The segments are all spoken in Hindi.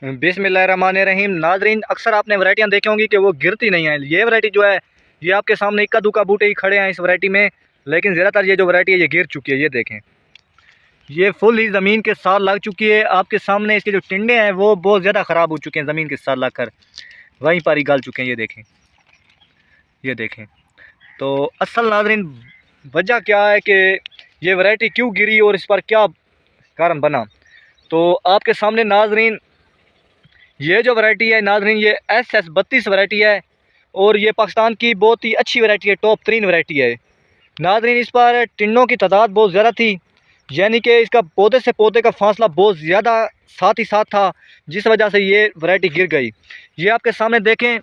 बिस्मिल्लाहिर्रहमानिर्रहीम। नाजरीन, अक्सर आपने वैरायटियाँ देखी होंगी कि वो गिरती नहीं हैं। ये वैरायटी जो है, ये आपके सामने इक्का दुक्का बूटे ही खड़े हैं इस वैरायटी में, लेकिन ज़्यादातर ये जो वैरायटी है ये गिर चुकी है। ये देखें, ये फुल ही ज़मीन के साथ लग चुकी है। आपके सामने इसके जो टिंडे हैं वो बहुत ज़्यादा ख़राब हो चुके हैं, ज़मीन के साथ लग कर वहीं पर ही गल चुके हैं। ये देखें, ये देखें। तो असल नाजरीन, वजह क्या है कि ये वैरायटी क्यों गिरी और इस पर क्या कारण बना, तो आपके सामने नाजरीन ये जो वैरायटी है नाजरीन, ये SS32 वैरायटी है और ये पाकिस्तान की बहुत ही अच्छी वैरायटी है, टॉप 3 वैरायटी है नाजरीन। इस पर टिन्नों की तादाद बहुत ज़्यादा थी, यानी कि इसका पौधे से पौधे का फासला बहुत ज़्यादा साथ ही साथ था, जिस वजह से ये वैरायटी गिर गई। ये आपके सामने देखें,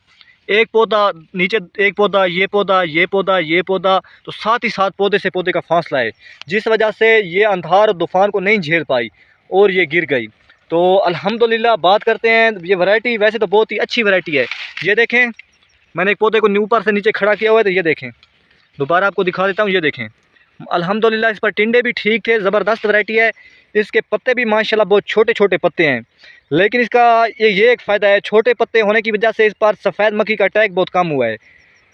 एक पौधा नीचे, एक पौधा, ये पौधा, ये पौधा, ये पौधा, तो साथ ही साथ पौधे से पौधे का फासला है, जिस वजह से ये अंधार और तूफ़ान को नहीं झेल पाई और ये गिर गई। तो अल्हम्दुलिल्लाह बात करते हैं, ये वैरायटी वैसे तो बहुत ही अच्छी वैरायटी है। ये देखें, मैंने एक पौधे को ऊपर से नीचे खड़ा किया हुआ है, तो ये देखें, दोबारा आपको दिखा देता हूँ। ये देखें, अल्हम्दुलिल्लाह इस पर टिंडे भी ठीक थे, ज़बरदस्त वैरायटी है। इसके पत्ते भी माशाल्लाह बहुत छोटे छोटे पत्ते हैं, लेकिन इसका ये एक फ़ायदा है, छोटे पत्ते होने की वजह से इस पर सफ़ेद मक्खी का अटैक बहुत कम हुआ है।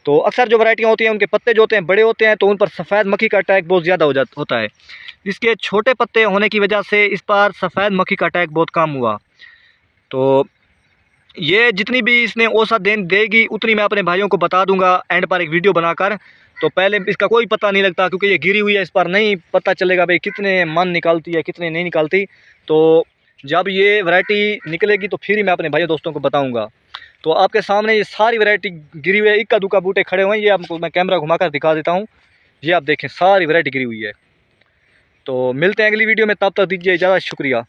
तो अक्सर जो वैरायटियाँ होती हैं उनके पत्ते जो होते हैं बड़े होते हैं, तो उन पर सफ़ेद मक्खी का अटैक बहुत ज़्यादा होता है। इसके छोटे पत्ते होने की वजह से इस पर सफ़ेद मक्खी का अटैक बहुत कम हुआ। तो ये जितनी भी इसने औसत देगी उतनी मैं अपने भाइयों को बता दूंगा एंड पर एक वीडियो बनाकर। तो पहले इसका कोई पता नहीं लगता, क्योंकि ये गिरी हुई है, इस पर नहीं पता चलेगा भाई कितने मन निकालती है कितने नहीं निकालती। तो जब ये वैरायटी निकलेगी तो फिर ही मैं अपने भाइयों दोस्तों को बताऊंगा। तो आपके सामने ये सारी वैरायटी गिरी हुई है, इक्का दुक्का बूटे खड़े हुए हैं। ये आपको मैं कैमरा घुमाकर दिखा देता हूँ। ये आप देखें, सारी वैरायटी गिरी हुई है। तो मिलते हैं अगली वीडियो में, तब तक दीजिए इजाज़त, शुक्रिया।